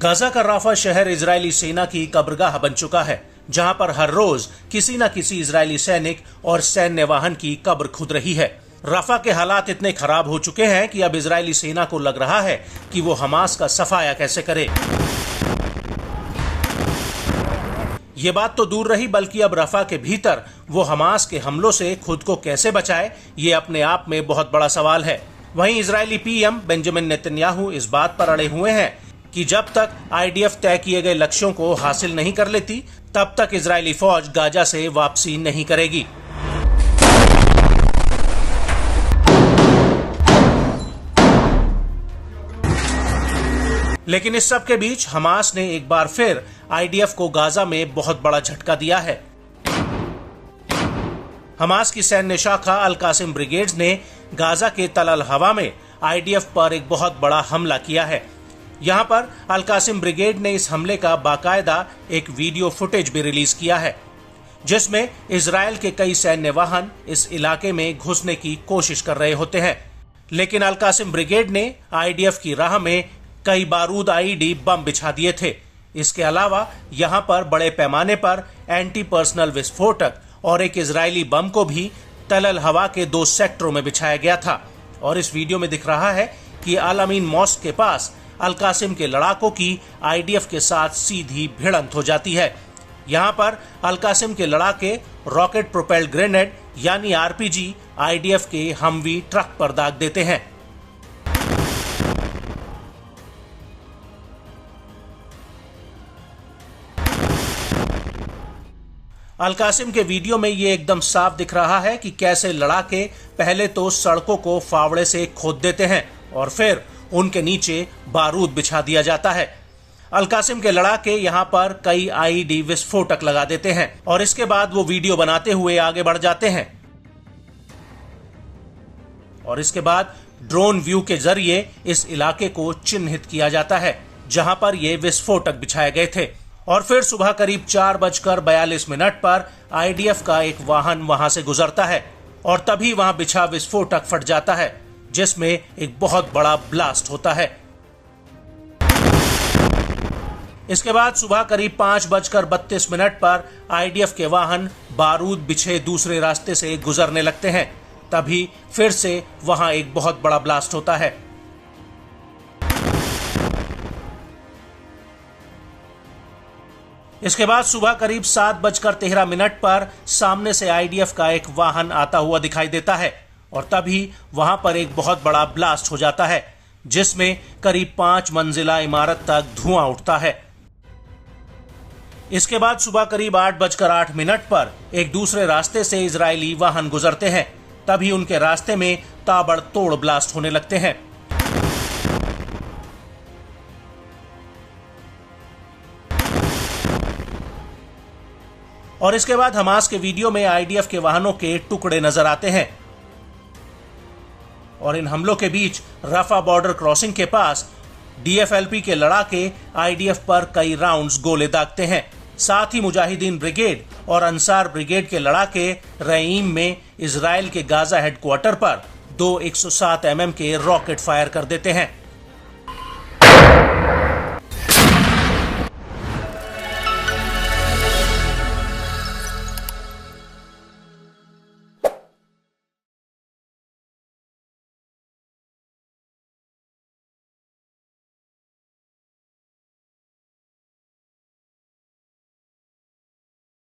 Gaza का Rafa शहर Israeli सेना की कब्रगाह बन चुका है, जहां पर हर रोज किसी न किसी इजरायली सैनिक और सैन्य वाहन की कब्र खुद रही है। राफा के हालात इतने खराब हो चुके हैं कि अब इजरायली सेना को लग रहा है कि वो हमास का सफाया कैसे करे। ये बात तो दूर रही, बल्कि अब रफा के भीतर वो हमास के हमलों से खुद को कैसे बचाए, ये अपने आप में बहुत बड़ा सवाल है। वहीं इजरायली पीएम बेंजामिन नेतन्याहू इस बात पर अड़े हुए हैं कि जब तक आईडीएफ तय किए गए लक्ष्यों को हासिल नहीं कर लेती, तब तक इजरायली फौज गाजा से वापसी नहीं करेगी। लेकिन इस सब के बीच हमास ने एक बार फिर आईडीएफ को गाजा में बहुत बड़ा झटका दिया है। हमास की सैन्य शाखा अल कासिम ब्रिगेड्स ने गाजा के तल अल हवा में आईडीएफ पर एक बहुत बड़ा हमला किया है। यहां पर अल कासिम ब्रिगेड ने इस हमले का बाकायदा एक वीडियो फुटेज भी रिलीज किया है, जिसमें इजरायल के कई सैन्य वाहन इस इलाके में घुसने की कोशिश कर रहे होते हैं। लेकिन अल कासिम ब्रिगेड ने आईडीएफ की राह में कई बारूद आईईडी बम बिछा दिए थे। इसके अलावा यहां पर बड़े पैमाने पर एंटी पर्सनल विस्फोटक और एक इजरायली बम को भी तल अल हवा के 2 सेक्टरों में बिछाया गया था। और इस वीडियो में दिख रहा है कि अल अमीन मॉस्क के पास अल कासिम के लड़ाकों की आईडीएफ के साथ सीधी भिड़ंत हो जाती है। यहां पर अल कासिम के लड़ाके रॉकेट प्रोपेल्ड ग्रेनेड यानी आरपीजी आईडीएफ के हमवी ट्रक पर दाग देते हैं। अल कासिम के वीडियो में ये एकदम साफ दिख रहा है कि कैसे लड़ाके पहले तो सड़कों को फावड़े से खोद देते हैं और फिर उनके नीचे बारूद बिछा दिया जाता है। अल कासिम के लड़ाके यहां पर कई आईईडी विस्फोटक लगा देते हैं और इसके बाद वो वीडियो बनाते हुए आगे बढ़ जाते हैं और इसके बाद ड्रोन व्यू के जरिए इस इलाके को चिन्हित किया जाता है जहां पर ये विस्फोटक बिछाए गए थे। और फिर सुबह करीब 4:42 पर आईडीएफ का एक वाहन वहां से गुजरता है और तभी वहां बिछा विस्फोटक फट जाता है, जिसमें एक बहुत बड़ा ब्लास्ट होता है। इसके बाद सुबह करीब 5:32 पर आईडीएफ के वाहन बारूद बिछे दूसरे रास्ते से गुजरने लगते हैं। तभी फिर से वहां एक बहुत बड़ा ब्लास्ट होता है। इसके बाद सुबह करीब 7:13 पर सामने से आईडीएफ का एक वाहन आता हुआ दिखाई देता है और तभी वहां पर एक बहुत बड़ा ब्लास्ट हो जाता है, जिसमें करीब 5 मंजिला इमारत तक धुआं उठता है। इसके बाद सुबह करीब 8:08 पर एक दूसरे रास्ते से इजरायली वाहन गुजरते हैं। तभी उनके रास्ते में ताबड़तोड़ ब्लास्ट होने लगते हैं। और इसके बाद हमास के वीडियो में आईडीएफ के वाहनों के टुकड़े नजर आते हैं और इन हमलों के बीच रफा बॉर्डर क्रॉसिंग के पास डीएफएलपी के लड़ाके आईडीएफ पर कई राउंड्स गोले दागते हैं। साथ ही मुजाहिदीन ब्रिगेड और अंसार ब्रिगेड के लड़ाके रईम में इजरायल के गाजा हेडक्वार्टर पर 2 107 mm के रॉकेट फायर कर देते हैं।